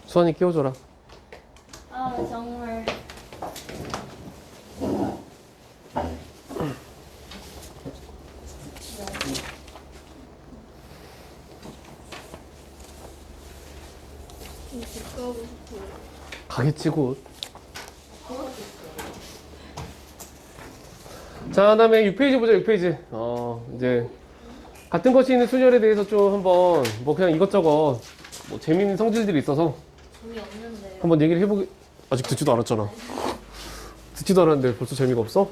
수환이 끼워줘라. 아 정말. 집 가고 싶어. 가겠지 곧. 자, 다음에 6페이지 보자. 6페이지. 이제 같은 것이 있는 순열에 대해서 좀 한번 뭐 그냥 이것저것 뭐 재밌는 성질들이 있어서 재미없는데요. 한번 얘기를 해보기. 아직 듣지도 않았잖아. 듣지도 않았는데 벌써 재미가 없어?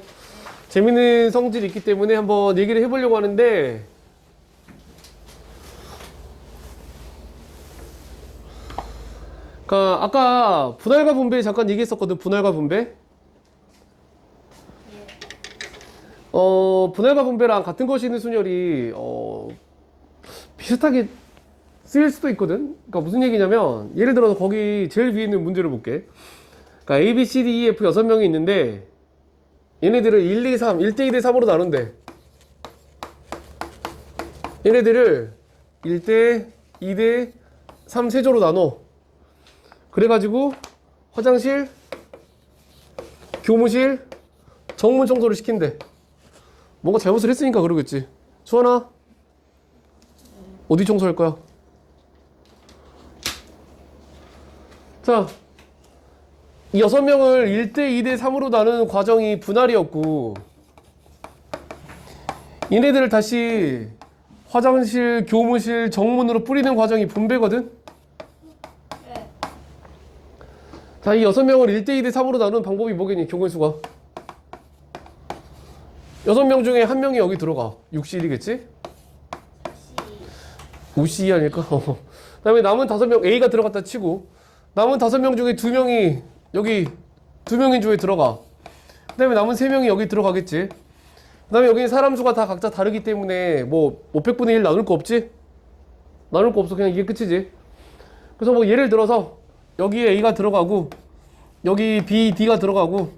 재밌는 성질이 있기 때문에 한번 얘기를 해보려고 하는데, 그러니까 아까 분할과 분배 잠깐 얘기했었거든. 분할과 분배. 분할과 분배랑 같은 것이 있는 순열이 비슷하게 쓰일 수도 있거든. 그러니까 무슨 얘기냐면, 예를 들어서 거기 제일 위에 있는 문제를 볼게. 그러니까 A, B, C, D, E, F 6명이 있는데 얘네들을 1, 2, 3, 1대 2대 3으로 나눈대. 얘네들을 1대 2대 3 세조로 나눠. 그래가지고 화장실, 교무실, 정문 청소를 시킨대. 뭔가 잘못을 했으니까 그러겠지. 수환아, 어디 청소할 거야? 자, 이 6명을 1대 2대 3으로 나누는 과정이 분할이었고, 얘네들을 다시 화장실, 교무실, 정문으로 뿌리는 과정이 분배거든? 네. 자, 이 6명을 1대 2대 3으로 나누는 방법이 뭐겠니? 경우의 수가 6명 중에 1명이 여기 들어가. 6C1이겠지? C. 5C2 아닐까? 그 다음에 남은 5명, A가 들어갔다 치고, 남은 5명 중에 2명이 여기 2명인 조에 들어가. 그 다음에 남은 3명이 여기 들어가겠지. 그 다음에 여기는 사람 수가 다 각자 다르기 때문에 뭐 500분의 1 나눌 거 없지? 나눌 거 없어. 그냥 이게 끝이지. 그래서 뭐 예를 들어서 여기에 A가 들어가고, 여기 B, D가 들어가고,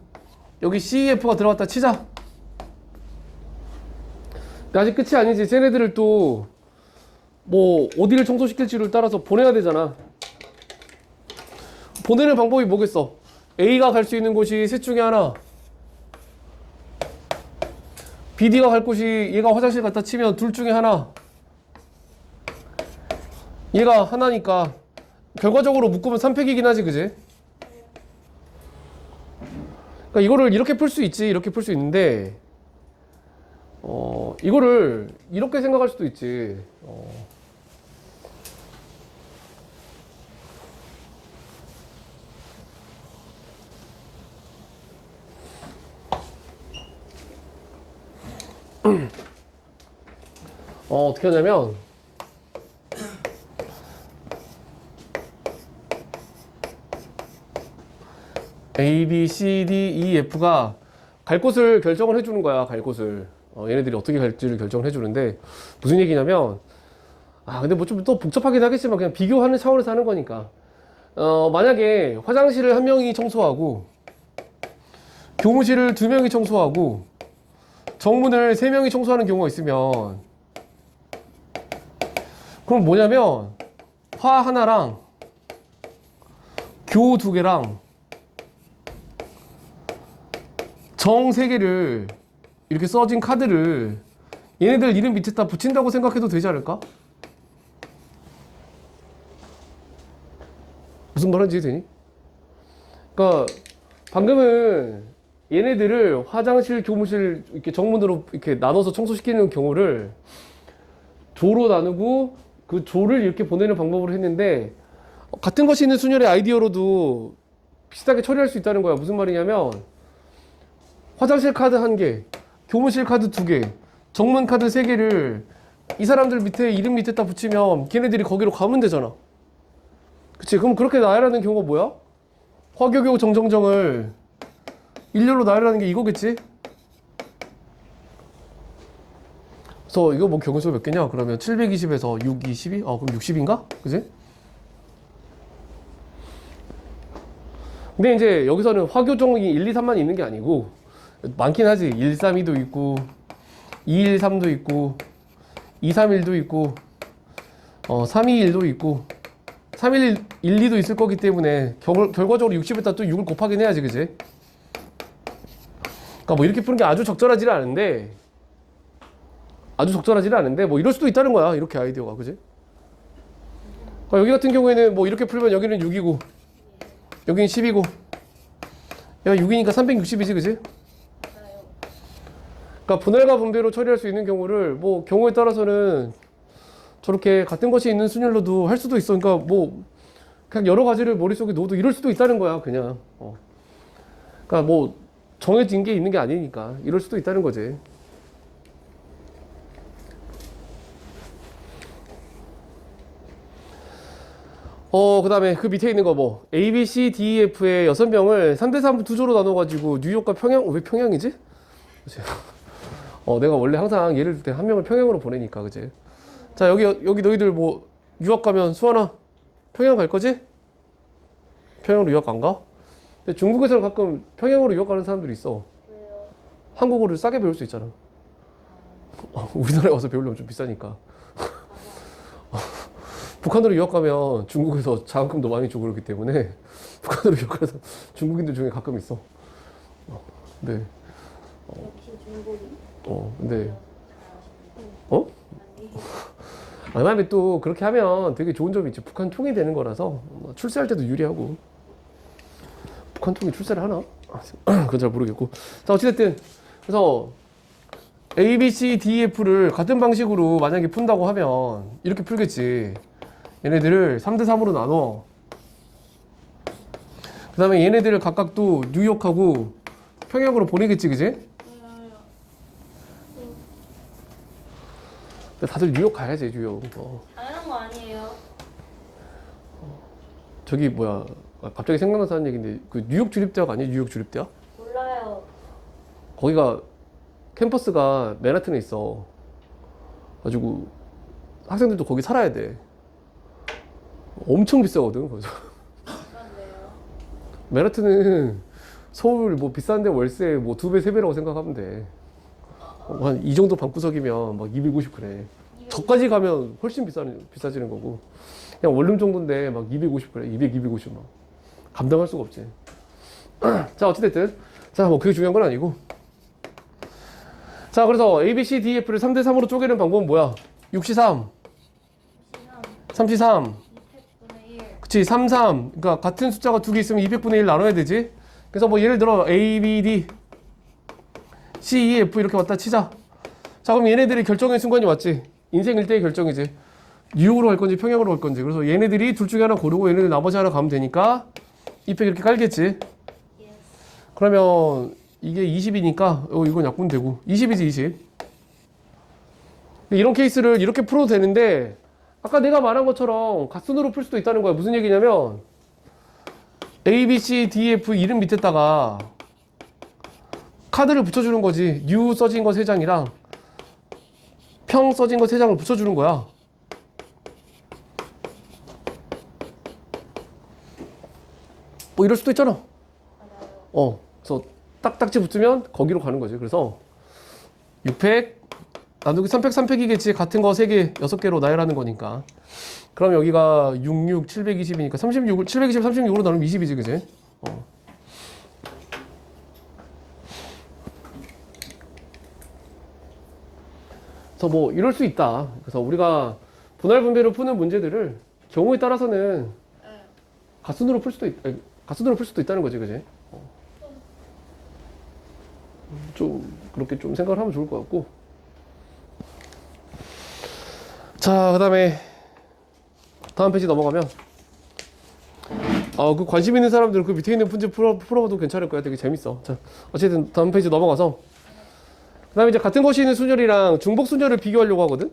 여기 C, F가 들어갔다 치자. 근데 아직 끝이 아니지. 쟤네들을 또 뭐 어디를 청소시킬지를 따라서 보내야 되잖아. 보내는 방법이 뭐겠어? A가 갈 수 있는 곳이 셋 중에 하나, BD가 갈 곳이 얘가 화장실 갔다 치면 둘 중에 하나, 얘가 하나니까 결과적으로 묶으면 3팩이긴 하지, 그지? 그러니까 이거를 이렇게 풀 수 있지, 이렇게 풀 수 있는데, 이거를 이렇게 생각할 수도 있지. 어떻게 하냐면, A, B, C, D, E, F가 갈 곳을 결정을 해주는 거야. 갈 곳을. 얘네들이 어떻게 갈지를 결정을 해주는데, 무슨 얘기냐면, 근데 뭐 좀 또 복잡하긴 하겠지만 그냥 비교하는 차원에서 하는 거니까, 만약에 화장실을 1명이 청소하고, 교무실을 2명이 청소하고, 정문을 3명이 청소하는 경우가 있으면, 그럼 뭐냐면 화 하나랑 교 2개랑 정 3개를 이렇게 써진 카드를 얘네들 이름 밑에다 붙인다고 생각해도 되지 않을까? 무슨 말인지 되니? 그러니까 방금은 얘네들을 화장실, 교무실 이렇게 정문으로 이렇게 나눠서 청소시키는 경우를 조로 나누고 그 조를 이렇게 보내는 방법으로 했는데, 같은 것이 있는 순열의 아이디어로도 비슷하게 처리할 수 있다는 거야. 무슨 말이냐면 화장실 카드 1개, 교무실 카드 2개, 정문 카드 3개를 이 사람들 밑에 이름 밑에다 붙이면 걔네들이 거기로 가면 되잖아. 그치? 그럼 그렇게 나열하는 경우가 뭐야? 화교교 정정정을 일렬로 나열하는 게 이거겠지? 그래서 이거 뭐 경우수 몇 개냐? 그러면 720에서 6, 22? 그럼 60인가? 그지? 근데 이제 여기서는 화교정이 1, 2, 3만 있는 게 아니고 많긴 하지. 1, 3, 2도 있고 2, 1, 3도 있고 2, 3, 1도 있고 321도 있고 311, 2도 있을 거기 때문에 결과적으로 60에다 또 6을 곱하긴 해야지, 그지? 그러니까 뭐 이렇게 푸는 게 아주 적절하지는 않은데 뭐 이럴 수도 있다는 거야, 이렇게 아이디어가, 그지? 그러니까 여기 같은 경우에는 뭐 이렇게 풀면 여기는 6이고 여기는 10이고 야 6이니까 360이지, 그지? 그러니까 분할과 분배로 처리할 수 있는 경우를 뭐 경우에 따라서는 저렇게 같은 것이 있는 순열로도 할 수도 있어. 그러니까 뭐 그냥 여러 가지를 머릿속에 넣어도 이럴 수도 있다는 거야, 그냥. 그러니까 뭐 정해진 게 있는 게 아니니까 이럴 수도 있다는 거지. 그 다음에 그 밑에 있는 거 뭐 A, B, C, D, E, F의 6명을 3대3 두조로 나눠가지고 뉴욕과 평양, 왜 평양이지? 그치? 내가 원래 항상 예를 들 때 한 명을 평양으로 보내니까, 그지? 자, 여기 너희들 뭐 유학 가면 수아나 평양 갈 거지? 평양으로 유학 안 가? 근데 중국에서는 가끔 평양으로 유학 가는 사람들이 있어. 왜요? 한국어를 싸게 배울 수 있잖아. 우리나라에 와서 배우려면 좀 비싸니까. 북한으로 유학 가면 중국에서 장학금도 많이 주고 그러기 때문에 북한으로 유학 가서 중국인들 중에 가끔 있어. 네. 역시 중국이. 근데 그다음에 또 그렇게 하면 되게 좋은 점이 있지. 북한 통이 되는 거라서 출세할 때도 유리하고. 북한 통이 출세를 하나? 그건 잘 모르겠고. 자, 어찌됐든 그래서 A, B, C, D, F를 같은 방식으로 만약에 푼다고 하면 이렇게 풀겠지. 얘네들을 3대3으로 나눠. 그 다음에 얘네들을 각각 또 뉴욕하고 평양으로 보내겠지, 그지? 다들 뉴욕 가야지, 뉴욕. 당연한 거 아니에요? 저기 뭐야, 갑자기 생각나서 하는 얘기인데 그 뉴욕 주립대학 아니야? 뉴욕 주립대학? 몰라요. 거기가 캠퍼스가 맨하튼에 있어. 가지고 학생들도 거기 살아야 돼. 엄청 비싸거든. 그래서 그런데요. 맨하튼은 서울 뭐 비싼데 월세 뭐 2배, 3배라고 생각하면 돼. 한 이 정도 방구석이면 막 250 그래. 저까지 가면 훨씬 비싸지는 거고. 그냥 원룸 정도인데 막 250 그래. 200, 250 막. 감당할 수가 없지. 자, 어찌됐든. 자, 뭐 그게 중요한 건 아니고. 자, 그래서 A, B, C, D, F를 3대3으로 쪼개는 방법은 뭐야? 6C3. 3C3. 200분의 1. 그치, 3, 3. 그러니까 같은 숫자가 두 개 있으면 200분의 1 나눠야 되지. 그래서 뭐 예를 들어 A, B, D, C, E, F 이렇게 왔다 치자. 자, 그럼 얘네들이 결정의 순간이 왔지. 인생 일대의 결정이지. 뉴욕으로 갈 건지 평양으로 갈 건지. 그래서 얘네들이 둘 중에 하나 고르고 얘네들 나머지 하나 가면 되니까 2팩 이렇게 깔겠지. 그러면 이게 20이니까 이건 약분 되고 20이지 20. 이런 케이스를 이렇게 풀어도 되는데 아까 내가 말한 것처럼 갓순으로 풀 수도 있다는 거야. 무슨 얘기냐면 A, B, C, D, F 이름 밑에다가 카드를 붙여주는 거지. 뉴 써진 거 3장이랑 평 써진 거 3장을 붙여주는 거야. 뭐 이럴 수도 있잖아. 그래서 딱딱지 붙으면 거기로 가는 거지. 그래서 6팩 나누기 3팩 3팩이겠지. 같은 거 3개 6개로 나열하는 거니까. 그럼 여기가 66 720이니까 36을 720 36으로 나누면 20이지, 그지? 그래서 뭐 이럴 수 있다. 그래서 우리가 분할 분배로 푸는 문제들을 경우에 따라서는 갓순으로 풀 수도 갓순으로 풀 수도 있다는 거지, 그지? 좀 그렇게 좀 생각을 하면 좋을 것 같고. 자, 그다음에 다음 페이지 넘어가면 그 관심 있는 사람들은 그 밑에 있는 문제 풀어봐도 괜찮을 거야. 되게 재밌어. 자, 어쨌든 다음 페이지 넘어가서 그다음에 이제 같은 것이 있는 순열이랑 중복 순열을 비교하려고 하거든.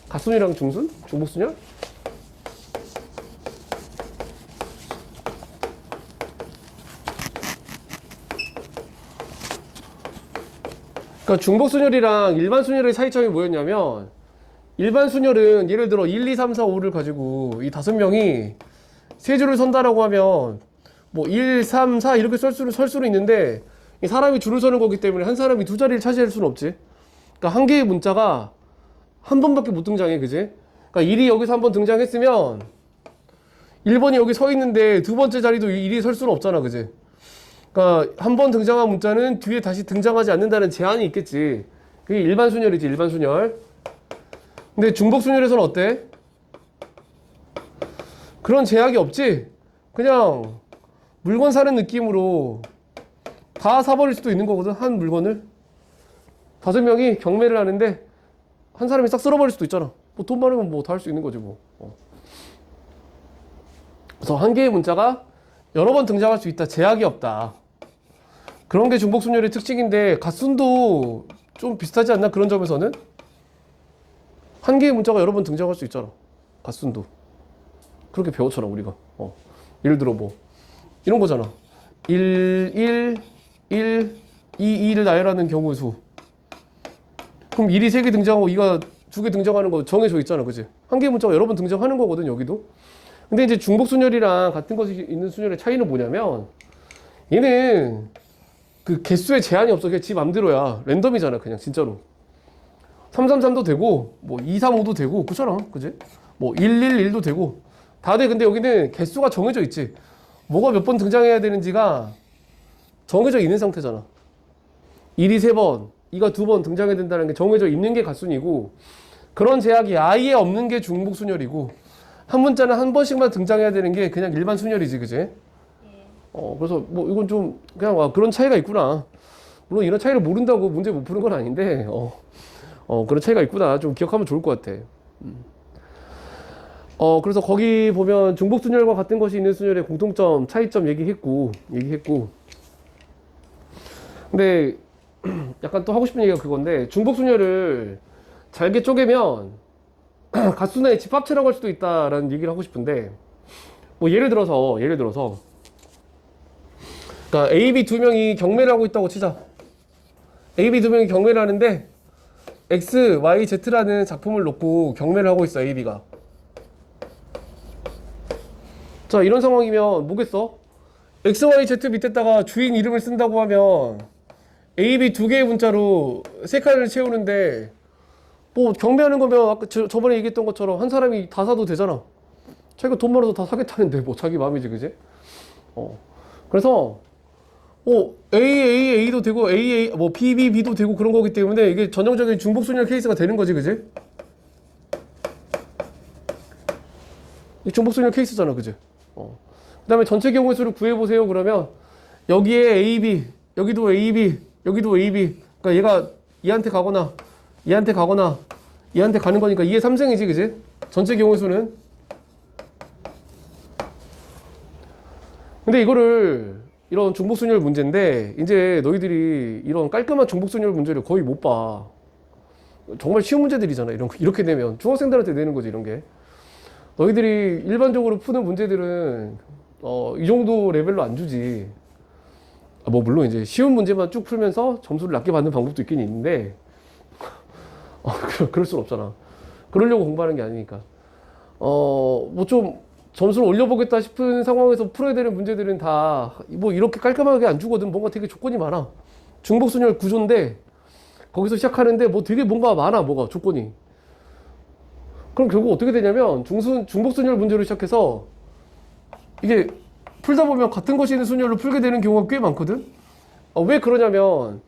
갓순이랑 중순? 중복 순열? 그러니까 중복 순열이랑 일반 순열의 차이점이 뭐였냐면 일반 순열은 예를 들어 1, 2, 3, 4, 5를 가지고 이 5명이 세 줄을 선다라고 하면 뭐 1, 3, 4 이렇게 설 수는 있는데 이 사람이 줄을 서는 거기 때문에 한 사람이 두 자리를 차지할 수는 없지. 그러니까 한 개의 문자가 한 번밖에 못 등장해, 그지? 그러니까 1이 여기서 한번 등장했으면 1번이 여기 서 있는데 두 번째 자리도 1이 설 수는 없잖아, 그지? 그러니까 한 번 등장한 문자는 뒤에 다시 등장하지 않는다는 제한이 있겠지. 그게 일반 순열이지, 일반 순열. 근데 중복 순열에서는 어때? 그런 제약이 없지? 그냥 물건 사는 느낌으로 다 사버릴 수도 있는 거거든, 한 물건을. 5명이 경매를 하는데 한 사람이 싹 쓸어버릴 수도 있잖아. 뭐 돈 많으면 뭐 다 할 수 있는 거지 뭐. 그래서 한 개의 문자가 여러 번 등장할 수 있다. 제약이 없다. 그런 게 중복순열의 특징인데 갓순도 좀 비슷하지 않나? 그런 점에서는 한 개의 문자가 여러 번 등장할 수 있잖아. 갓순도. 그렇게 배웠잖아 우리가. 예를 들어 뭐 이런 거잖아. 1, 1, 1, 2, 2를 나열하는 경우 수. 그럼 1이 3개 등장하고 2가 2개 등장하는 거 정해져 있잖아. 그치? 한 개의 문자가 여러 번 등장하는 거거든 여기도. 근데 이제 중복순열이랑 같은 것이 있는 순열의 차이는 뭐냐면 얘는 그 개수에 제한이 없어. 그냥 지 맘대로야. 랜덤이잖아 그냥 진짜로. 333도 되고 뭐 235도 되고 그렇잖아. 그지? 뭐 111도 되고 다 돼. 근데 여기는 개수가 정해져 있지. 뭐가 몇 번 등장해야 되는지가 정해져 있는 상태잖아. 1이 3번, 2가 2번 등장해야 된다는 게 정해져 있는 게 갓순이고 그런 제약이 아예 없는 게 중복순열이고 한 문자는 한 번씩만 등장해야 되는 게 그냥 일반 순열이지, 그지? 예. 그래서 뭐 이건 좀 그냥 그런 차이가 있구나. 물론 이런 차이를 모른다고 문제 못 푸는 건 아닌데, 그런 차이가 있구나. 좀 기억하면 좋을 것 같아. 그래서 거기 보면 중복 순열과 같은 것이 있는 순열의 공통점, 차이점 얘기했고. 근데 약간 또 하고 싶은 얘기가 그건데 중복 순열을 잘게 쪼개면 갓순의 집합체라고 할 수도 있다라는 얘기를 하고 싶은데 뭐 예를 들어서 그러니까 A, B 두 명이 경매를 하고 있다고 치자. A, B 두 명이 경매를 하는데 X, Y, Z라는 작품을 놓고 경매를 하고 있어. A, B가. 자, 이런 상황이면 뭐겠어? X, Y, Z 밑에다가 주인 이름을 쓴다고 하면 A, B 두 개의 문자로 세 칸을 채우는데 뭐 경매하는 거면 아까 저번에 얘기했던 것처럼 한 사람이 다 사도 되잖아. 자기가 돈 많아서 다 사겠다는데 뭐 자기 마음이지, 그지? 그래서 A도 되고 뭐 B도 되고 그런 거기 때문에 이게 전형적인 중복순열 케이스가 되는 거지, 그지? 이 중복순열 케이스잖아, 그지? 그 다음에 전체 경우의 수를 구해보세요. 그러면 여기에 AB, 여기도 AB, 여기도 AB. 그러니까 얘가 얘한테 가거나 얘한테 가는 거니까 2의 3승이지, 그지? 전체 경우의 수는. 근데 이거를 이런 중복순열 문제인데 이제 너희들이 이런 깔끔한 중복순열 문제를 거의 못 봐. 정말 쉬운 문제들이잖아. 이렇게 되면 중학생들한테 내는 거지, 이런 게. 너희들이 일반적으로 푸는 문제들은 이 정도 레벨로 안 주지. 뭐 물론 이제 쉬운 문제만 쭉 풀면서 점수를 낮게 받는 방법도 있긴 있는데 그럴 순 없잖아. 그러려고 공부하는 게 아니니까. 뭐 좀 점수를 올려보겠다 싶은 상황에서 풀어야 되는 문제들은 다 뭐 이렇게 깔끔하게 안 주거든. 뭔가 되게 조건이 많아. 중복순열 구조인데 거기서 시작하는데 뭐 되게 뭔가 많아. 뭐가 조건이. 그럼 결국 어떻게 되냐면 중복순열 문제로 시작해서 이게 풀다 보면 같은 것이 있는 순열로 풀게 되는 경우가 꽤 많거든. 왜 그러냐면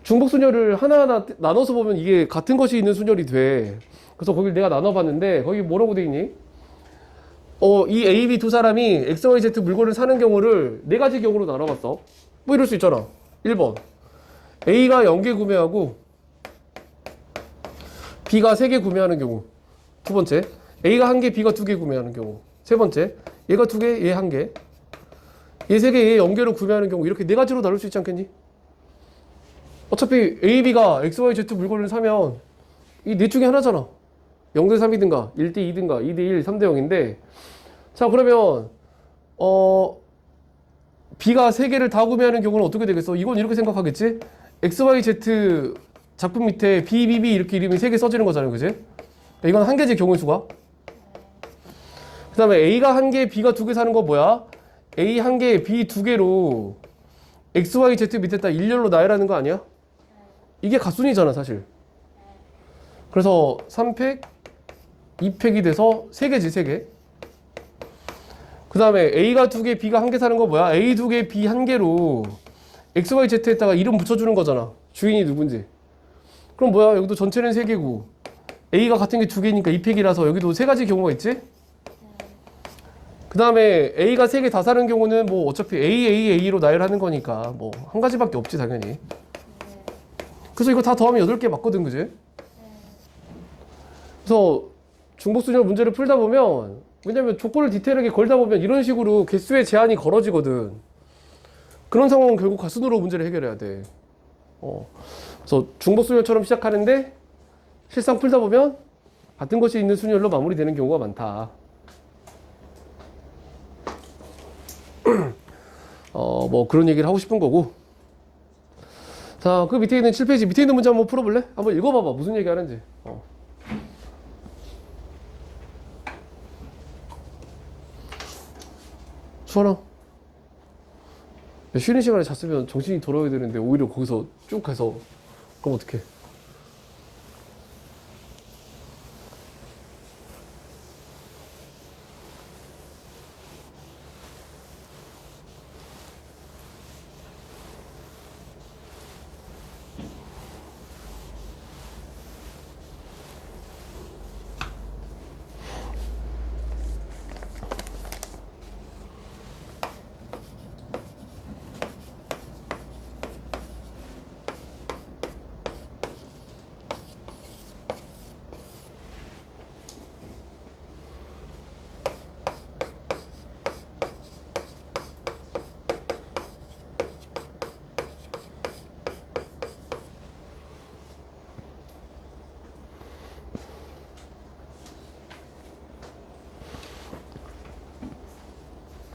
중복순열을 하나하나 나눠서 보면 이게 같은 것이 있는 순열이 돼. 그래서 거길 내가 나눠봤는데 거기 뭐라고 돼 있니? 이 A, B 두 사람이 X, Y, Z 물건을 사는 경우를 4가지 경우로 나눠봤어. 뭐 이럴 수 있잖아. 1번 A가 0개 구매하고 B가 3개 구매하는 경우. 두 번째 A가 1개, B가 2개 구매하는 경우. 세 번째 얘가 2개, 얘 1개. 얘 3개, 얘 0개로 구매하는 경우. 이렇게 4가지로 나눌 수 있지 않겠니? 어차피 A, B가 X, Y, Z 물건을 사면 이 넷 중에 하나잖아. 0대 3이든가 1대 2든가 2대 1, 3대 0인데 자 그러면 B가 3개를 다 구매하는 경우는 어떻게 되겠어? 이건 이렇게 생각하겠지? X, Y, Z 작품 밑에 B, B, B 이렇게 이름이 3개 써지는 거잖아요, 그지? 이건 한 개지 경우의 수가. 그 다음에 A가 1개, B가 2개 사는 거 뭐야? A 1개, B 2개로 X, Y, Z 밑에다 일렬로 나열하는 거 아니야? 이게 갓순이잖아, 사실. 그래서 3팩, 2팩이 돼서 3개지 3개. 그 다음에 A가 2개, B가 1개 사는 거 뭐야? A 2개, B 1개로 XYZ에다가 이름 붙여주는 거잖아. 주인이 누군지. 그럼 뭐야? 여기도 전체는 3개고 A가 같은 게 2개니까 2팩이라서 여기도 3가지 경우가 있지? 그 다음에 A가 3개 다 사는 경우는 뭐 어차피 A로 나열하는 거니까 뭐 한 가지밖에 없지 당연히. 그래서 이거 다 더하면 8개 맞거든, 그지? 그래서 중복순열 문제를 풀다 보면, 왜냐면 조건을 디테일하게 걸다 보면 이런 식으로 개수의 제한이 걸어지거든. 그런 상황은 결국 가순으로 문제를 해결해야 돼. 그래서 중복순열처럼 시작하는데 실상 풀다 보면 같은 것이 있는 순열로 마무리되는 경우가 많다. 뭐 그런 얘기를 하고 싶은 거고. 자, 그 밑에 있는 7페이지 밑에 있는 문제 한번 풀어볼래? 한번 읽어봐봐. 무슨 얘기 하는지. 수아랑 쉬는 시간에 잤으면 정신이 돌아야 되는데 오히려 거기서 쭉 해서 그럼 어떡해?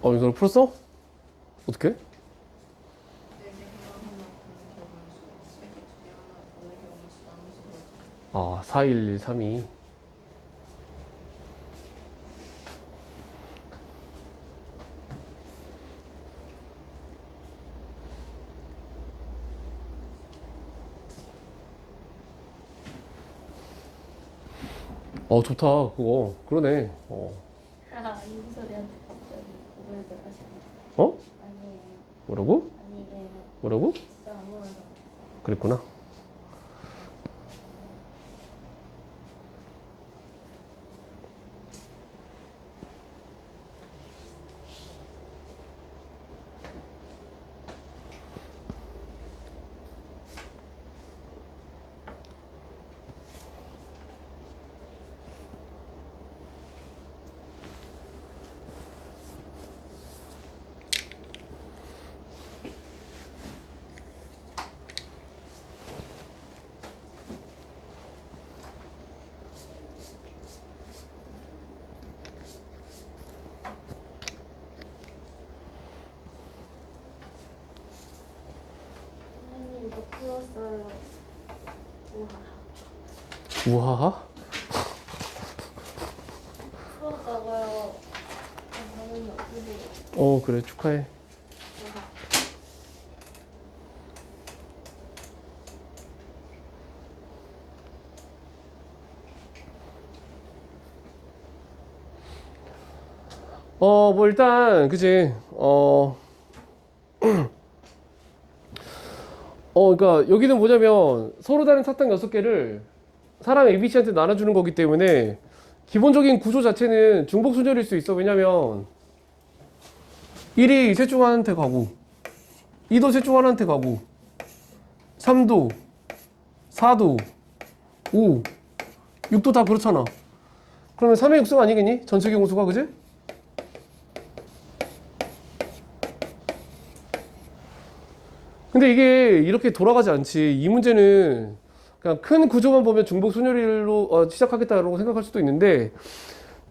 이거 풀었어? 어떻게? 4113이. 좋다, 그거. 그러네. 이소리한테 갑자기 고백을 하시네. 어? 아니에요. 뭐라고? 아니에요. 뭐라고? 진짜 아무거나. 그랬구나. 선생님, 이거 풀었어요. 우와. 우하하? 풀었다고요. 선생님 어떠세요? 그래, 축하해. 뭐 일단 그지. 그러니까 여기는 뭐냐면 서로 다른 사탕 6개를 사람 ABC한테 나눠주는 거기 때문에 기본적인 구조 자체는 중복순열일 수 있어. 왜냐면 1이 셋 중 하나한테 가고 2도 셋 중 하나한테 가고 3도 4도 5 6도 다 그렇잖아. 그러면 3의 육수가 아니겠니? 전체 경우수가, 그지? 근데 이게 이렇게 돌아가지 않지. 이 문제는 그냥 큰 구조만 보면 중복 순열일로 시작하겠다라고 생각할 수도 있는데,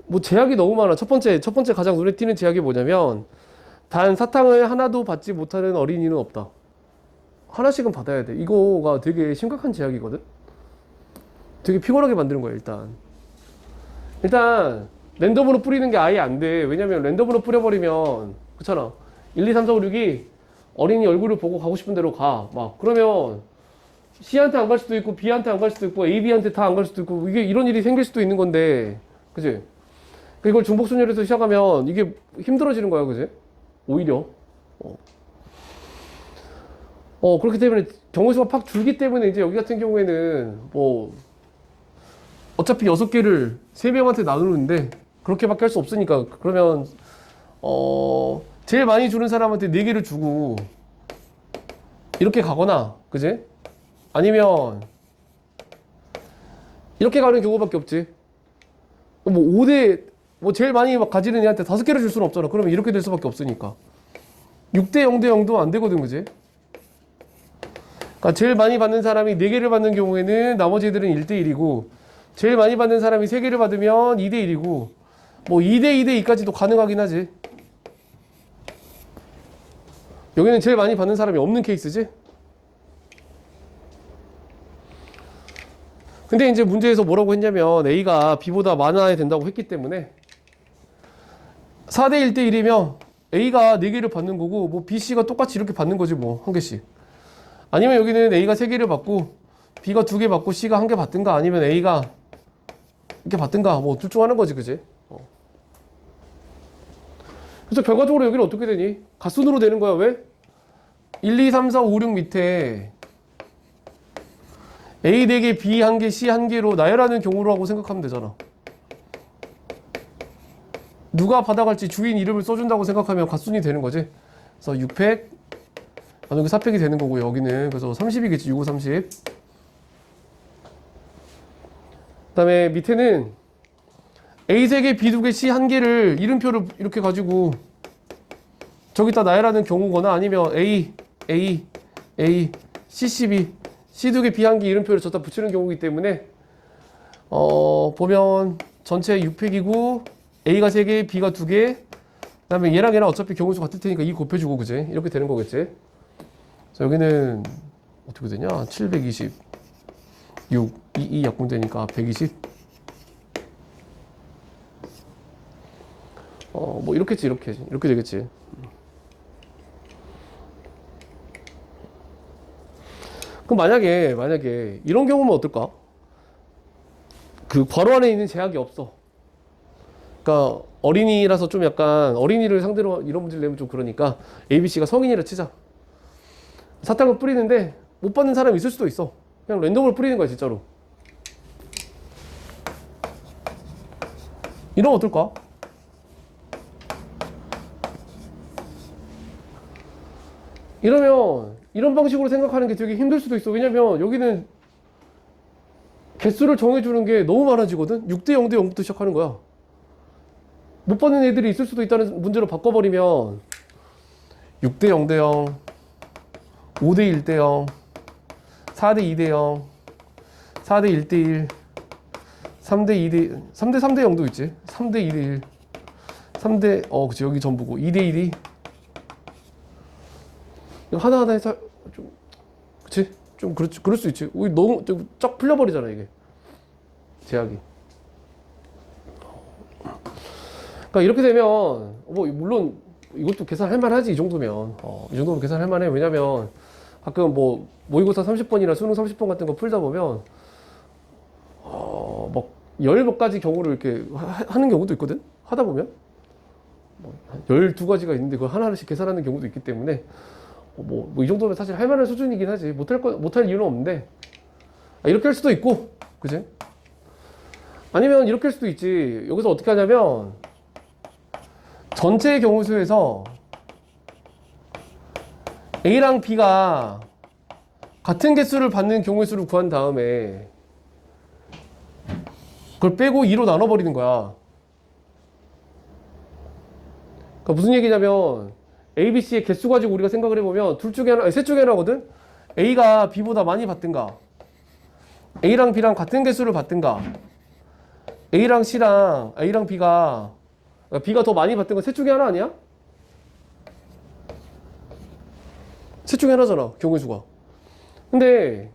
뭐 제약이 너무 많아. 첫 번째 가장 눈에 띄는 제약이 뭐냐면, 단 사탕을 하나도 받지 못하는 어린이는 없다. 하나씩은 받아야 돼. 이거가 되게 심각한 제약이거든. 되게 피곤하게 만드는 거야. 일단 랜덤으로 뿌리는 게 아예 안 돼. 왜냐면 랜덤으로 뿌려버리면 그렇잖아. 1, 2, 3, 4, 5, 6이 어린이 얼굴을 보고 가고 싶은 대로 가. 막 그러면 C한테 안 갈 수도 있고 B한테 안 갈 수도 있고 A, B한테 다 안 갈 수도 있고, 이게 이런 일이 생길 수도 있는 건데, 그지? 이걸 중복순열에서 시작하면 이게 힘들어지는 거야, 그지? 오히려. 그렇기 때문에 경우수가 팍 줄기 때문에 이제 여기 같은 경우에는 뭐 어차피 6개를 3명한테 나누는데 그렇게밖에 할 수 없으니까 그러면 제일 많이 주는 사람한테 4개를 주고 이렇게 가거나, 그지? 아니면 이렇게 가는 경우밖에 없지. 뭐 5대 뭐 제일 많이 막 가지는 애한테 5개를 줄 수는 없잖아. 그러면 이렇게 될 수밖에 없으니까 6대 0대 0도 안 되거든, 그지? 그러니까 제일 많이 받는 사람이 4개를 받는 경우에는 나머지 애들은 1대 1이고 제일 많이 받는 사람이 3개를 받으면 2대 1이고 뭐 2대 2대 2까지도 가능하긴 하지. 여기는 제일 많이 받는 사람이 없는 케이스지. 근데 이제 문제에서 뭐라고 했냐면 A가 B보다 많아야 된다고 했기 때문에 4대 1대 1이면 A가 4개를 받는 거고 뭐 B, C가 똑같이 이렇게 받는 거지 뭐 한 개씩. 아니면 여기는 A가 3개를 받고 B가 2개 받고 C가 1개 받든가 아니면 A가 이렇게 받든가 뭐 둘 중 하는 거지, 그지? 그래서 결과적으로 여기는 어떻게 되니? 갓순으로 되는 거야. 왜? 1, 2, 3, 4, 5, 6 밑에 A 4개, B 1개, C 1개로 나열하는 경우라고 생각하면 되잖아. 누가 받아갈지 주인 이름을 써준다고 생각하면 갓순이 되는 거지. 그래서 6팩, 여기 4팩이 되는 거고 여기는 그래서 30이겠지. 6, 5, 30. 그 다음에 밑에는 A 3개, B 2개, C 1개를 이름표를 이렇게 가지고 저기다 나열하는 경우거나 아니면 A, C, C, B 2개 이름표를 저기다 붙이는 경우이기 때문에 보면 전체 6팩이고 A가 3개, B가 2개 그 다음에 얘랑 어차피 경우수 같을 테니까 2 곱해주고, 그지? 이렇게 되는 거겠지? 그래서 여기는 어떻게 되냐? 720 6, 2 약분되니까 120 뭐 이렇게지 이렇게 되겠지. 그럼 만약에 이런 경우면 어떨까? 그 괄호 안에 있는 제약이 없어. 그러니까 어린이라서 좀 약간 어린이를 상대로 이런 문제를 내면 좀 그러니까 ABC가 성인이라 치자. 사탕을 뿌리는데 못 받는 사람이 있을 수도 있어. 그냥 랜덤으로 뿌리는 거야, 진짜로. 이러면 어떨까? 이러면 이런 방식으로 생각하는 게 되게 힘들 수도 있어. 왜냐면 여기는 개수를 정해주는 게 너무 많아지거든. 6대 0대 0부터 시작하는 거야. 못 받는 애들이 있을 수도 있다는 문제로 바꿔버리면 6대 0대 0, 5대 1대 0, 4대 2대 0, 4대 1대 1, 3대 2대 3대 3대 0도 있지. 3대 2대 1, 3대 그치, 여기 전부고 2대 1이 하나하나 해서 좀 그치? 좀 그럴 수 있지. 우리 너무 쫙 풀려버리잖아, 이게 제약이. 그러니까 이렇게 되면 뭐 물론 이것도 계산할 만하지. 이 정도면 이 정도면 계산할 만해. 왜냐면 가끔 뭐 모의고사 30번이나 수능 30번 같은 거 풀다 보면 막 10몇 가지 경우를 이렇게 하는 경우도 있거든. 하다 보면 뭐 12가지가 있는데 그걸 하나하나씩 계산하는 경우도 있기 때문에 뭐 이 정도면 사실 할 만한 수준이긴 하지. 못할 이유는 없는데 이렇게 할 수도 있고, 그지? 아니면 이렇게 할 수도 있지. 여기서 어떻게 하냐면 전체 경우수에서 A랑 B가 같은 개수를 받는 경우수를 구한 다음에 그걸 빼고 2로 나눠버리는 거야. 그러니까 무슨 얘기냐면 A, B, C의 개수 가지고 우리가 생각을 해보면 셋 중에 하나거든? A가 B보다 많이 받든가 A랑 B랑 같은 개수를 받든가 A랑 B가 B가 더 많이 받든가 셋 중에 하나 아니야? 셋 중에 하나잖아, 경우의 수가. 근데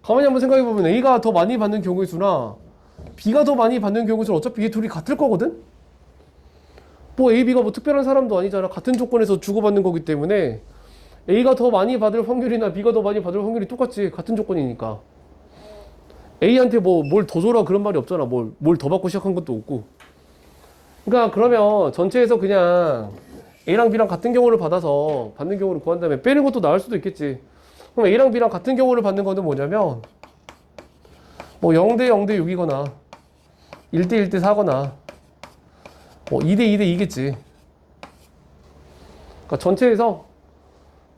가만히 한번 생각해보면 A가 더 많이 받는 경우의 수나 B가 더 많이 받는 경우의 수는 어차피 이 둘이 같을 거거든? 뭐 A, B가 뭐 특별한 사람도 아니잖아. 같은 조건에서 주고받는 거기 때문에 A가 더 많이 받을 확률이나 B가 더 많이 받을 확률이 똑같지. 같은 조건이니까. A한테 뭐 뭘 더 줘라 그런 말이 없잖아. 뭘 더 받고 시작한 것도 없고. 그러니까 그러면 전체에서 그냥 A랑 B랑 같은 경우를 받아서 받는 경우를 구한 다음에 빼는 것도 나을 수도 있겠지. 그럼 A랑 B랑 같은 경우를 받는 거는 뭐냐면 뭐 0대 0대 6이거나 1대 1대 4거나 뭐 2대 2대 2겠지. 그러니까 전체에서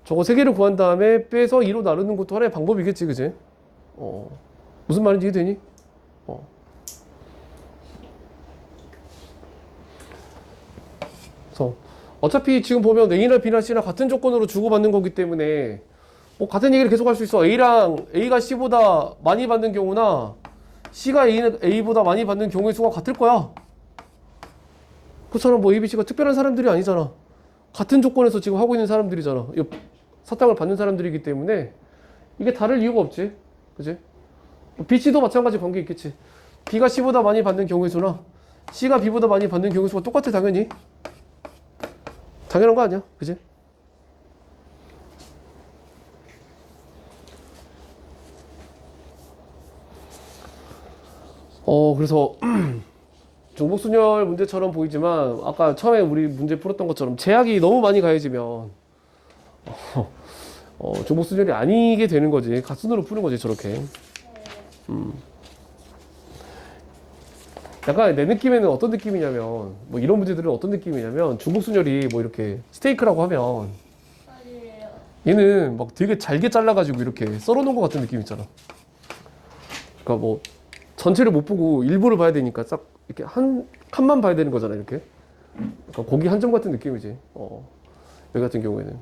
저거 세 개를 구한 다음에 빼서 2로 나누는 것도 하나의 방법이겠지, 그지? 무슨 말인지 이해되니? 그래서 어차피 지금 보면 A나 B나 C나 같은 조건으로 주고받는 거기 때문에 뭐 같은 얘기를 계속 할 수 있어. A가 C보다 많이 받는 경우나 C가 A보다 많이 받는 경우의 수가 같을 거야. 그처럼 뭐 A, B, C가 특별한 사람들이 아니잖아. 같은 조건에서 지금 하고 있는 사람들이잖아. 이 사탕을 받는 사람들이기 때문에 이게 다를 이유가 없지. 그지? B, C도 마찬가지 관계 있겠지. B가 C보다 많이 받는 경우의 수나 C가 B보다 많이 받는 경우의 수가 똑같아, 당연히. 당연한 거 아니야? 그지? 그래서 중복순열 문제처럼 보이지만 아까 처음에 우리 문제 풀었던 것처럼 제약이 너무 많이 가해지면 중복순열이 아니게 되는 거지. 갓순으로 푸는 거지, 저렇게. 약간 내 느낌에는 어떤 느낌이냐면 뭐 이런 문제들은 어떤 느낌이냐면 중복순열이 뭐 이렇게 스테이크라고 하면 아니에요. 얘는 막 되게 잘게 잘라가지고 이렇게 썰어놓은 것 같은 느낌 있잖아. 그러니까 뭐 전체를 못 보고 일부를 봐야 되니까 딱 이렇게 한 칸만 봐야 되는 거잖아, 이렇게. 그러니까 고기 한 점 같은 느낌이지. 여기 같은 경우에는.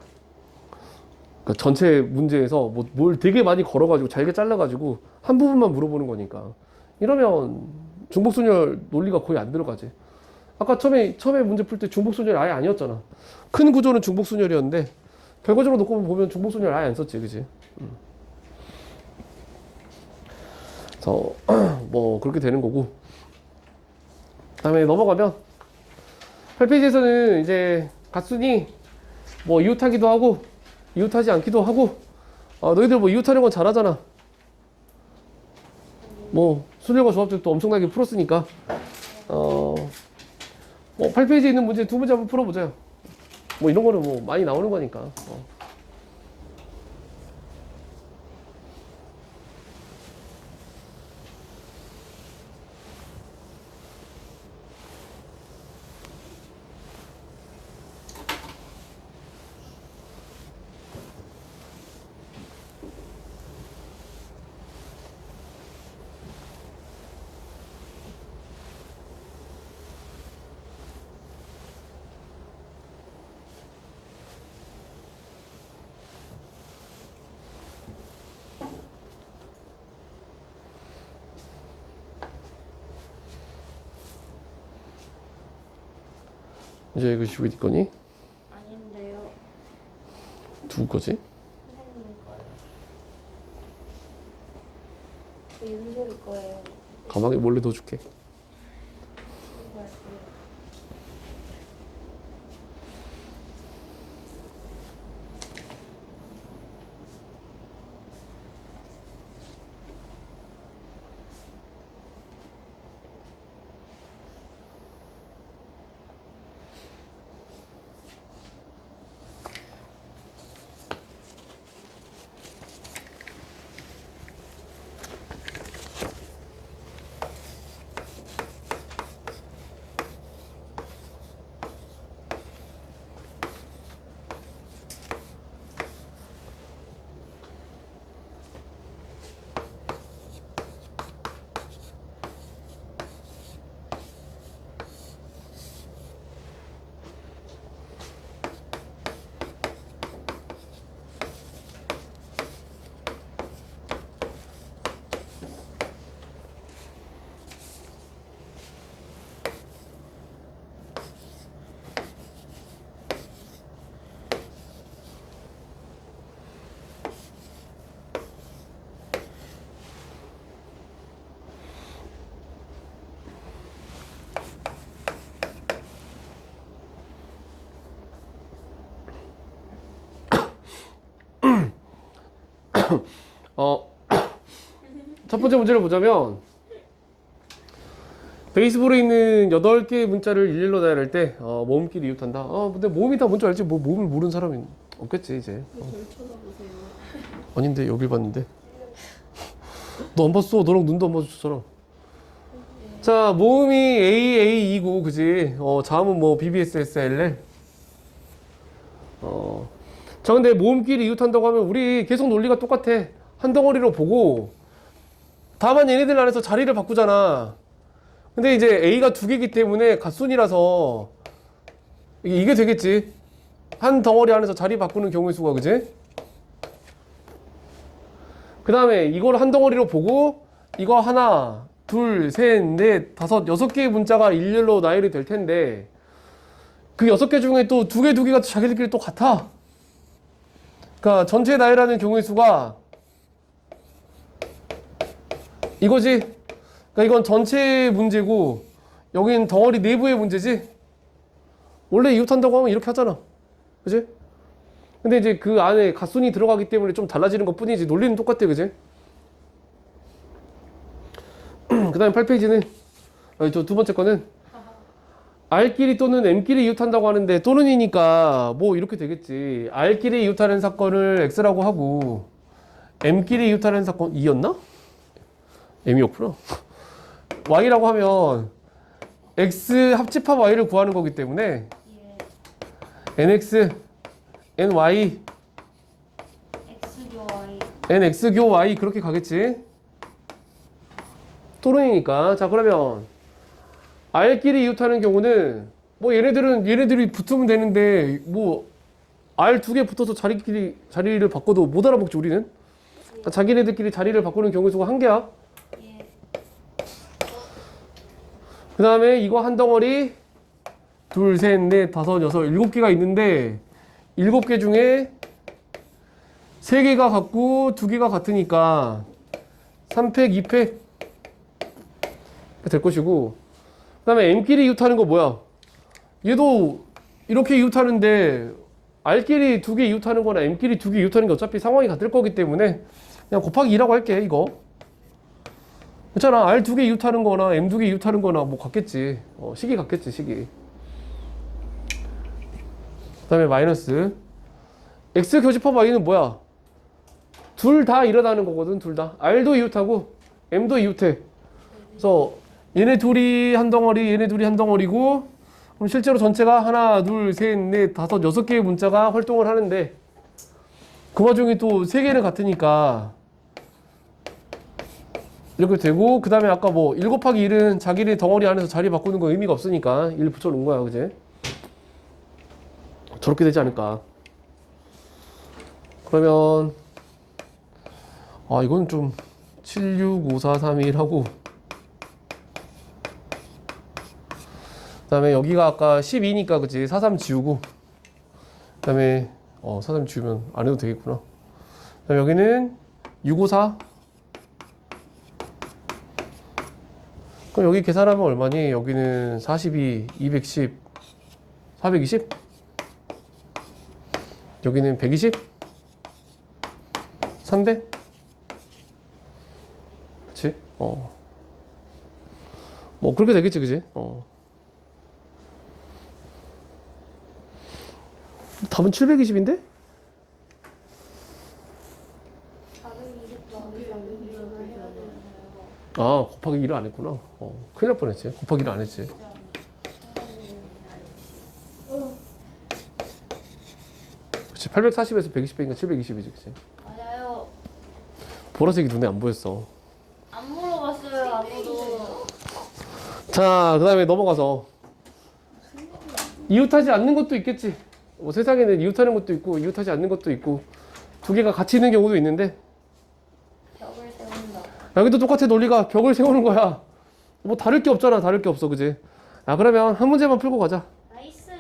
그러니까 전체 문제에서 뭐 뭘 되게 많이 걸어가지고 잘게 잘라가지고 한 부분만 물어보는 거니까. 이러면 중복순열 논리가 거의 안 들어가지. 아까 처음에 문제 풀 때 중복순열이 아예 아니었잖아. 큰 구조는 중복순열이었는데 결과적으로 놓고 보면 중복순열 아예 안 썼지, 그지? 그래서 뭐 그렇게 되는 거고. 그다음에 넘어가면 8페이지에서는 이제 갓순이 뭐 이웃하기도 하고 이웃하지 않기도 하고 너희들 뭐 이웃하는 건 잘하잖아. 뭐 순열과 조합들도 엄청나게 풀었으니까 뭐 8페이지에 있는 문제 두 문제 한번 풀어보자요. 뭐 이런 거는 뭐 많이 나오는 거니까. 이제 이거 왜 네 거니? 아닌데요. 누구 거지? 선생님 거예요. 그 윤솔이 거예요. 가방에 몰래 넣어줄게. 이거 첫 번째 문제를 보자면 베이스볼에 있는 8개의 문자를 일일로 나열할 때 모음끼리 이웃한다. 근데 모음이 다 뭔지 알지? 뭐 모음을 모르는 사람이 없겠지 이제. 절 쳐다보세요. 아닌데 여길 봤는데. 너 안 봤어. 너랑 눈도 안 마주쳤잖아. 자, 모음이 AA이고 그지? 자음은 뭐 BBSSLL. 자, 근데 모음끼리 이웃한다고 하면 우리 계속 논리가 똑같아. 한 덩어리로 보고 다만 얘네들 안에서 자리를 바꾸잖아. 근데 이제 A가 2개이기 때문에 갓순이라서 이게 되겠지. 한 덩어리 안에서 자리 바꾸는 경우의 수가, 그지? 그 다음에 이걸 한 덩어리로 보고 이거 하나, 둘, 셋, 넷, 다섯, 6개의 문자가 일렬로 나열이 될 텐데 그 6개 중에 또 2개가 자기들끼리 또 같아. 그러니까 전체 나열하는 경우의 수가 이거지. 그러니까 이건 전체 문제고 여긴 덩어리 내부의 문제지. 원래 이웃한다고 하면 이렇게 하잖아. 그지? 근데 이제 그 안에 갓순이 들어가기 때문에 좀 달라지는 것 뿐이지 논리는 똑같아. 그지? 그 다음에 8페이지는 저 두 번째 거는 R끼리 또는 M끼리 이웃한다고 하는데 또는이니까 뭐 이렇게 되겠지. R끼리 이웃하는 사건을 X라고 하고 M끼리 이웃하는 사건 E였나? M이었구나. Y라고 하면 X 합집합 Y를 구하는 거기 때문에 예. NX, NY, X교 Y. NX교 Y 그렇게 가겠지. 또는이니까. 자, 그러면 R끼리 이웃하는 경우는 뭐 얘네들이 붙으면 되는데 뭐 R 2개 붙어서 자리를 바꿔도 못 알아먹지 우리는. 그러니까 자기네들끼리 자리를 바꾸는 경우 수가 1개야. 예. 그 다음에 이거 한 덩어리 둘, 셋, 넷, 다섯, 여섯, 7개가 있는데 7개 중에 3개가 같고 2개가 같으니까 3팩, 2팩 될 것이고, 그 다음에 M끼리 이웃하는 거 뭐야? 얘도 이렇게 이웃하는데 R끼리 2개 이웃하는 거나 M끼리 2개 이웃하는 게 어차피 상황이 같을 거기 때문에 그냥 곱하기 2라고 할게. 이거 그렇잖아. R 2개 이웃하는 거나 M 2개 이웃하는 거나 뭐 같겠지. 식이 같겠지, 식이. 그 다음에 마이너스 X 교집합 Y는 뭐야? 둘 다 일어나는 거거든. 둘 다. R도 이웃하고 M도 이웃해. 그래서 얘네 둘이 한 덩어리, 얘네 둘이 한 덩어리고, 그럼 실제로 전체가 하나, 둘, 셋, 넷, 다섯, 6개의 문자가 활동을 하는데 그 와중에 또 3개는 같으니까 이렇게 되고, 그 다음에 아까 뭐 1 곱하기 1은 자기네 덩어리 안에서 자리 바꾸는 거 의미가 없으니까 1 붙여놓은 거야. 그지? 저렇게 되지 않을까. 그러면 이건 좀 7, 6, 5, 4, 3, 1 하고, 그 다음에 여기가 아까 12니까 그치? 4, 3 지우고, 그 다음에 4, 3 지우면 안 해도 되겠구나. 그 다음에 여기는 6, 5, 4. 그럼 여기 계산하면 얼마니? 여기는 42, 210, 420? 여기는 120? 300? 그치? 뭐 그렇게 되겠지, 그치? 답은 720인데? 420도 안 해야 되나요? 곱하기 1을 안 했구나. 큰일 날 뻔했지. 곱하기 1을 안 했지. 그치, 840에서 120 빼니까 720이지, 그치? 맞아요. 보라색이 눈에 안 보였어. 안 물어봤어요, 아무도. 자, 그 다음에 넘어가서 이웃하지 않는 것도 있겠지. 뭐 세상에는 이웃하는 것도 있고 이웃하지 않는 것도 있고 2개가 같이 있는 경우도 있는데, 벽을 세운다. 여기도 똑같아. 논리가 벽을 세우는 거야. 뭐 다를 게 없잖아. 다를 게 없어, 그지? 그러면 한 문제만 풀고 가자. 나이스.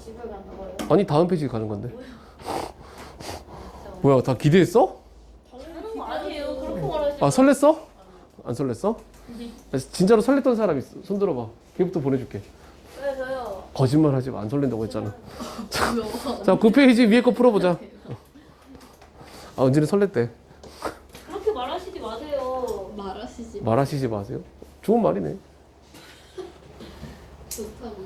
집을 가는 거예요? 아니, 다음 페이지 가는 건데. 뭐야, 다 기대했어? 하는 거 아니에요. 그렇게 말하지. 설렜어? 안 설렜어? 진짜로 설렜던 사람 있어. 손 들어봐. 걔부터 보내줄게. 왜 저요? 거짓말 하지 마. 안 설렌다고 했잖아. 자, 9페이지 위에 거 풀어보자. 은진이 설렜대. 그렇게 말하시지 마세요. 말하시지 마세요. 좋은 말이네. 좋다고.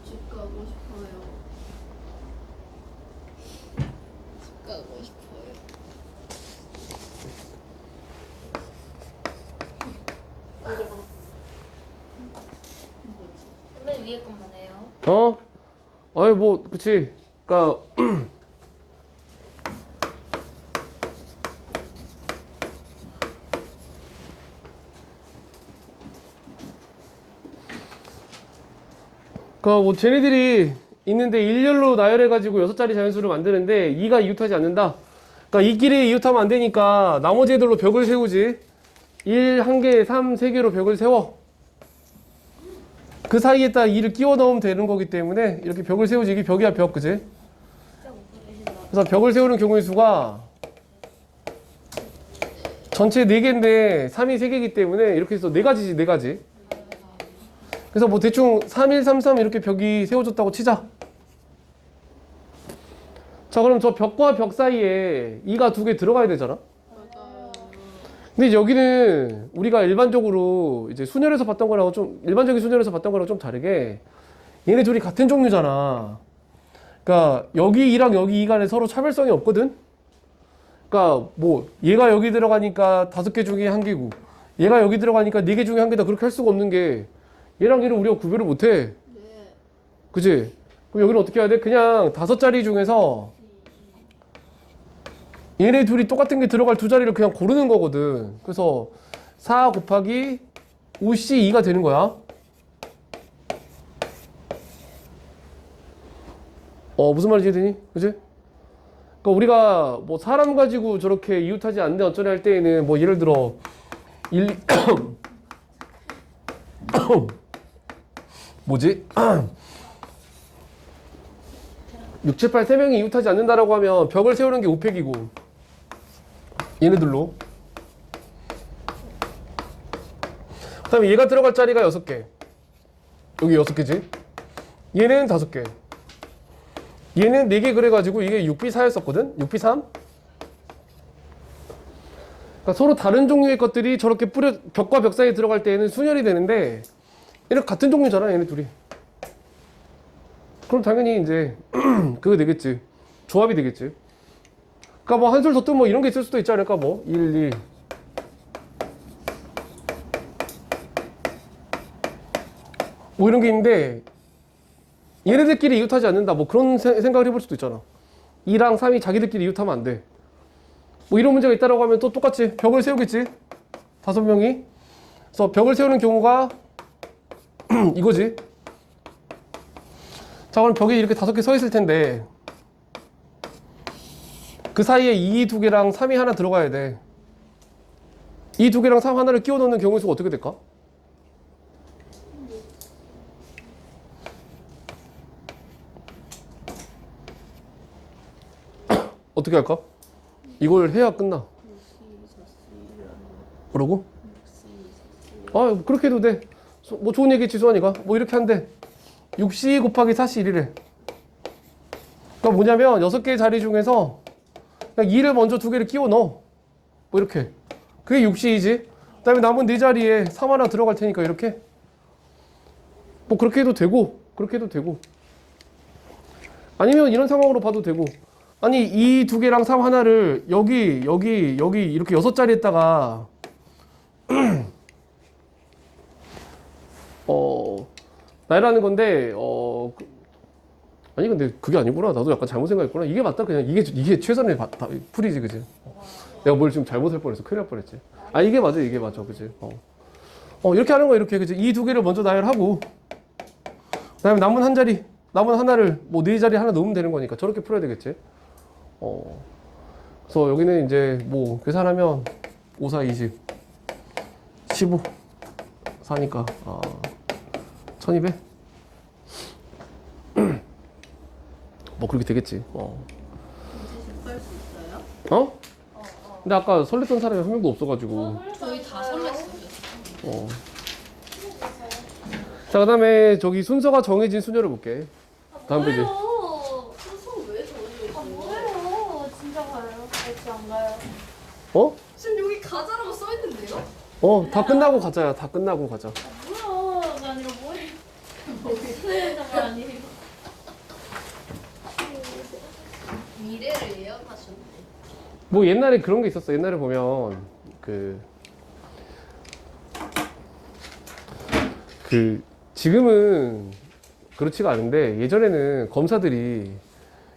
집 가고 싶어요. 집 가고 싶어요. 맨 위에 것만 해요. 어? 아니 뭐 그치. 그러니까 그러니까 뭐 쟤네들이 있는데 일렬로 나열해가지고 6자리 자연수를 만드는데 2가 이웃하지 않는다. 그러니까 이끼리 이웃하면 안 되니까 나머지 애들로 벽을 세우지. 1 1개, 3 3개로 벽을 세워. 그 사이에다 2를 끼워 넣으면 되는 거기 때문에 이렇게 벽을 세우지. 이게 벽이야 벽, 그지? 진짜 못 보내신다. 그래서 벽을 세우는 경우의 수가 전체 4개인데 3이 3개이기 때문에 이렇게 해서 4가지지 4가지. 그래서 뭐 대충 3, 1, 3, 3 이렇게 벽이 세워졌다고 치자. 자, 그럼 저 벽과 벽 사이에 2가 2개 들어가야 되잖아. 맞아요. 근데 여기는 우리가 일반적으로 이제 순열에서 봤던 거라고 좀 일반적인 순열에서 봤던 거랑 좀 다르게 얘네 둘이 같은 종류잖아. 그러니까 여기 2랑 여기 2 간에 서로 차별성이 없거든. 그러니까 뭐 얘가 여기 들어가니까 5개 중에 1개고 얘가 여기 들어가니까 4개 중에 1개다 그렇게 할 수가 없는 게 얘랑 얘를 우리가 구별을 못 해. 네. 그지? 그럼 여기는 어떻게 해야 돼? 그냥 5자리 중에서 얘네 둘이 똑같은 게 들어갈 2자리를 그냥 고르는 거거든. 그래서 4 곱하기 5C2가 되는 거야. 무슨 말인지 이해되니? 그지? 그러니까 우리가 뭐 사람 가지고 저렇게 이웃하지 않는데 어쩌냐 할 때에는 뭐 예를 들어 1 뭐지? 6, 7, 8 3명이 이웃하지 않는다라고 하면 벽을 세우는 게 5팩이고 얘네들로 그 다음에 얘가 들어갈 자리가 6개 여기 6개지 얘는 5개 얘는 4개 그래가지고 이게 6B4였었거든 6B3 그러니까 서로 다른 종류의 것들이 저렇게 벽과 벽 사이에 들어갈 때에는 순열이 되는데 얘는 같은 종류잖아 얘네 둘이 그럼 당연히 이제 그거 되겠지 조합이 되겠지 그러니까 뭐 한술 더 뜨면 뭐 이런 게 있을 수도 있지 않을까 뭐 1, 2 뭐 이런 게 있는데 얘네들끼리 이웃하지 않는다 뭐 그런 생각을 해볼 수도 있잖아 2랑 3이 자기들끼리 이웃하면 안 돼 뭐 이런 문제가 있다라고 하면 또 똑같이 벽을 세우겠지 5명이 그래서 벽을 세우는 경우가 이거지 자 그럼 벽에 이렇게 5개 서 있을 텐데 그 사이에 2, 2개랑 3이 하나 들어가야 돼 2, 2개랑 3 하나를 끼워 넣는 경우의 수가 어떻게 될까? 어떻게 할까? 이걸 해야 끝나 뭐라고? 아 그렇게 해도 돼 뭐 좋은 얘기했지 수환이가 뭐 이렇게 한대 6C 곱하기 4C 1이래 그러니까 뭐냐면 6개의 자리 중에서 그냥 2를 먼저 2개를 끼워 넣어 뭐 이렇게 그게 6C이지 그 다음에 남은 4자리에 3 하나 들어갈 테니까 이렇게 뭐 그렇게 해도 되고 그렇게 해도 되고 아니면 이런 상황으로 봐도 되고 아니 이 2개랑 3 하나를 여기 이렇게 6자리에다가 나열하는 건데 아니 근데 그게 아니구나 나도 약간 잘못 생각했구나 이게 맞다 그냥 이게 최선의 풀이지 그지 내가 뭘 지금 잘못할 뻔했어 큰일 날 뻔했지 아 이게 맞아 그지 이렇게 하는 거야 이렇게 그지 이 2개를 먼저 나열하고 그 다음에 남은 한 자리 남은 하나를 뭐 4자리 하나 넣으면 되는 거니까 저렇게 풀어야 되겠지 그래서 여기는 이제 뭐 계산하면 5, 4, 20 15 4니까 1200 뭐 그렇게 되겠지 대신 뺄수 있어요? 어? 근데 아까 설렜던 사람이 한 명도 없어가지고. 저희 다 설렜어요. 어. 자, 그 다음에 저기 순서가 정해진 수녀를 볼게. 다음 페이지. 순서 왜 저러고 뭐예요? 진짜 가요? 같이 안 가요? 어? 지금 여기 가자라고 써있는데요? 어, 다 끝나고 가자야. 다 끝나고 가자. 뭐야? 아니라 뭐예요? 수혜자가 아니에요. 미래를 예언하셨네. 뭐 옛날에 그런 게 있었어. 옛날에 보면 지금은 그렇지가 않은데 예전에는 검사들이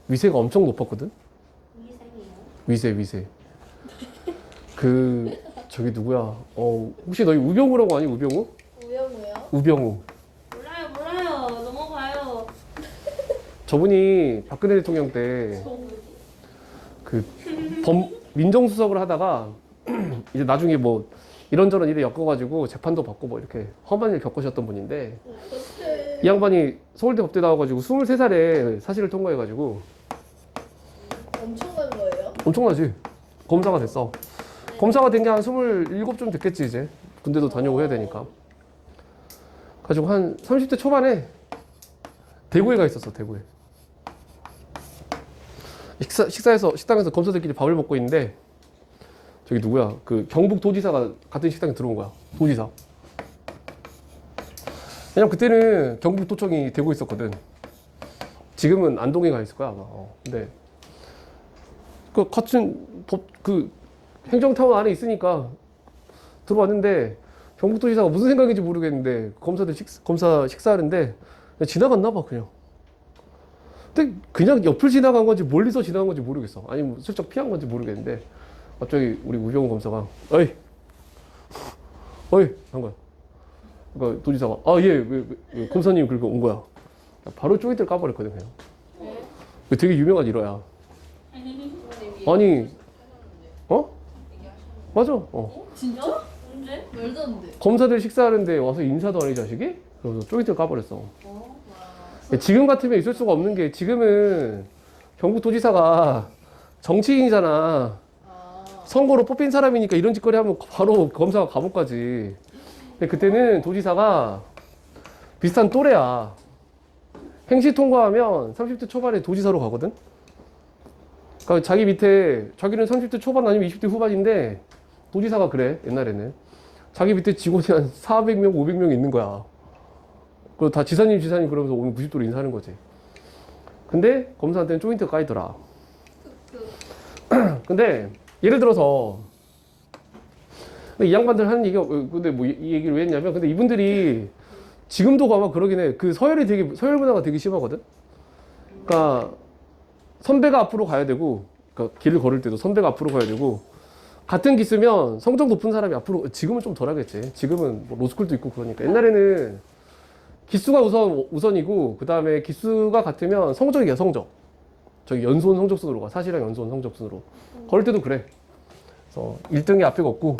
위세가 엄청 높았거든. 위세. 저기 누구야? 혹시 너희 우병우라고 아니? 우병우? 우영우요? 우병우. 몰라요. 넘어가요. 저분이 박근혜 대통령 때 민정수석을 하다가 이제 나중에 뭐 이런저런 일에 엮어가지고 재판도 받고 뭐 이렇게 험한 일 겪으셨던 분인데 이 양반이 서울대 법대 나와가지고 23살에 사실을 통과해가지고 엄청난 거예요? 엄청나지. 검사가 됐어. 검사가 된 게 한 27좀 됐겠지 이제. 군대도 다녀오고 해야 되니까. 가지고 한 30대 초반에 대구에 가 있었어. 대구에. 식당에서 검사들끼리 밥을 먹고 있는데 저기 누구야? 그 경북도지사가 같은 식당에 들어온 거야. 도지사. 왜냐면 그때는 경북도청이 되고 있었거든. 지금은 안동에 가 있을 거야 아마. 근데 같은 행정타운 안에 있으니까 들어왔는데 경북도지사가 무슨 생각인지 모르겠는데 검사 식사하는데 그냥 지나갔나 봐 그냥. 근데 그냥 옆을 지나간 건지 멀리서 지나간 건지 모르겠어. 아니면 슬쩍 피한 건지 모르겠는데 갑자기 우리 우병우 검사가 어이 한 거야. 그러니까 도지사가 왜 검사님 그렇게 온 거야. 바로 쪼이들 까버렸거든 그냥. 되게 유명한 일화야. 아니 맞아. 진짜? 언제? 말도 안 돼. 검사들 식사하는데 와서 인사도 안 해 자식이? 그래서 쪼이들 까버렸어. 지금 같으면 있을 수가 없는 게 지금은 경북도지사가 정치인이잖아. 선거로 뽑힌 사람이니까 이런 짓거리 하면 바로 검사가 감옥 가지. 근데 그때는 도지사가 비슷한 또래야. 행시 통과하면 30대 초반에 도지사로 가거든? 그러니까 자기 밑에, 자기는 30대 초반 아니면 20대 후반인데 도지사가 그래, 옛날에는. 자기 밑에 직원이 한 400명, 500명 있는 거야. 그리고 다 지사님 그러면서 오늘 90도로 인사하는 거지. 근데 검사한테는 조인트가 까이더라. 근데 예를 들어서 이 양반들 하는 얘기가 근데 뭐 이 얘기를 왜 했냐면 근데 이분들이 지금도 아마 그러긴 해. 서열 문화가 되게 심하거든. 그러니까 선배가 앞으로 가야 되고 그러니까 길을 걸을 때도 선배가 앞으로 가야 되고 같은 기수면 성적 높은 사람이 앞으로 지금은 좀 덜하겠지. 지금은 뭐 로스쿨도 있고 그러니까 옛날에는 기수가 우선이고 그 다음에 기수가 같으면 성적이야 성적. 저기 연수원 성적순으로 가. 사실상 연수원 성적순으로. 걸을 때도 그래. 그래서 1등이 앞에 걷고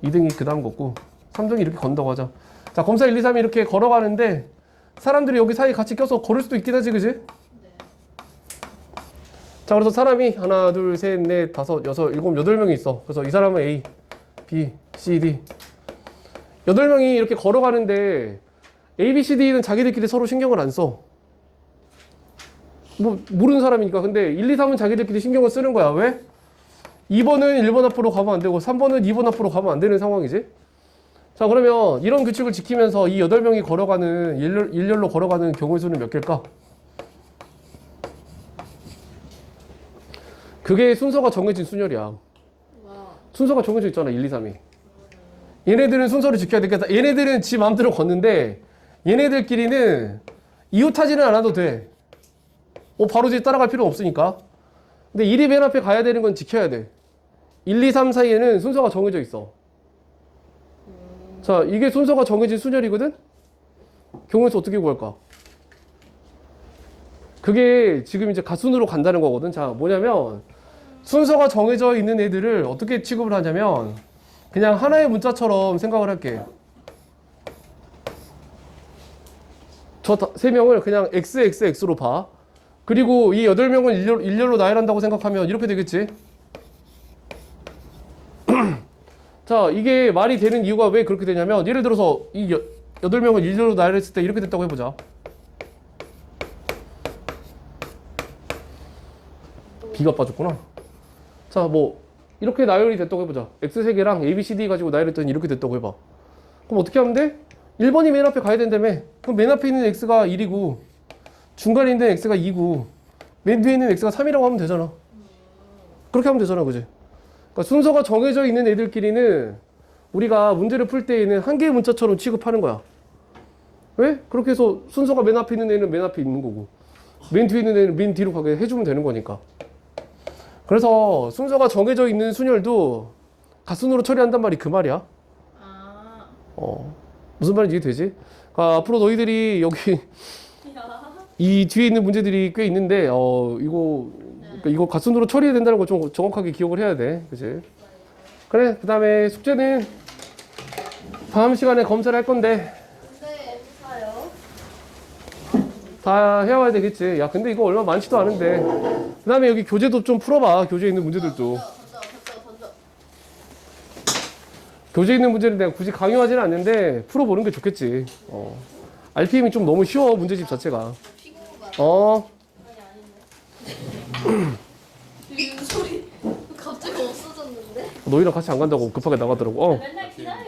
2등이 그 다음 걷고 3등이 이렇게 건다고 하자. 자 검사 1, 2, 3이 이렇게 걸어가는데 사람들이 여기 사이에 같이 껴서 걸을 수도 있긴 하지 그지? 자 그래서 사람이 하나 둘 셋 넷 다섯 여섯 일곱 8명이 있어. 그래서 이 사람은 A, B, C, D 8명이 이렇게 걸어가는데 A, B, C, D는 자기들끼리 서로 신경을 안 써. 뭐 모르는 사람이니까. 근데 1, 2, 3은 자기들끼리 신경을 쓰는 거야. 왜? 2번은 1번 앞으로 가면 안 되고 3번은 2번 앞으로 가면 안 되는 상황이지. 자 그러면 이런 규칙을 지키면서 이 8명이 걸어가는 일렬로 걸어가는 경우의 수는 몇 개일까? 그게 순서가 정해진 순열이야. 순서가 정해져 있잖아. 1, 2, 3이. 얘네들은 순서를 지켜야 되겠다. 얘네들은 지 마음대로 걷는데 얘네들끼리는 이웃하지는 않아도 돼. 바로 뒤에 따라갈 필요는 없으니까. 근데 1이 맨 앞에 가야 되는 건 지켜야 돼. 1, 2, 3 사이에는 순서가 정해져 있어. 자, 이게 순서가 정해진 순열이거든? 경우에서 어떻게 구할까? 그게 지금 이제 갓순으로 간다는 거거든. 자, 뭐냐면 순서가 정해져 있는 애들을 어떻게 취급을 하냐면 그냥 하나의 문자처럼 생각을 할게. 저 3명을 그냥 XXX로 봐. 그리고 이 8명은 일렬로 나열한다고 생각하면 이렇게 되겠지. 자, 이게 말이 되는 이유가 왜 그렇게 되냐면, 예를 들어서 이 8명을 일렬로 나열했을 때 이렇게 됐다고 해보자. B가 빠졌구나. 자, 뭐 이렇게 나열이 됐다고 해보자. X3개랑 A, B, C, D 가지고 나열했더니 이렇게 됐다고 해봐. 그럼 어떻게 하면 돼? 1번이 맨 앞에 가야 된다며. 그럼 맨 앞에 있는 X가 1이고 중간에 있는 X가 2고 맨 뒤에 있는 X가 3이라고 하면 되잖아. 그렇게 하면 되잖아, 그지? 그러니까 순서가 정해져 있는 애들끼리는 우리가 문제를 풀 때에는 한 개의 문자처럼 취급하는 거야. 왜? 그렇게 해서 순서가 맨 앞에 있는 애는 맨 앞에 있는 거고 맨 뒤에 있는 애는 맨 뒤로 가게 해주면 되는 거니까. 그래서 순서가 정해져 있는 순열도 갓순으로 처리한단 말이 그 말이야. 아. 무슨 말인지 이해되지? 그러니까 앞으로 너희들이 여기 이 뒤에 있는 문제들이 꽤 있는데 그러니까 이거 갓순으로 처리해야 된다는 걸 좀 정확하게 기억을 해야 돼. 그치? 그래, 그 다음에 숙제는 다음 시간에 검사를 할 건데 네. 사요. 다 해와야 되겠지. 야, 근데 이거 얼마 많지도 않은데. 그 다음에 여기 교재도 좀 풀어봐. 교재에 있는 문제들도. 던져. 교재에 있는 문제는 내가 굳이 강요하지는 않는데 풀어보는 게 좋겠지. RPM이 좀 너무 쉬워, 문제집 자체가. 피곤가. 이 소리 갑자기 없어졌는데? 너희랑 같이 안 간다고 급하게 나가더라고. 맨날 기다려.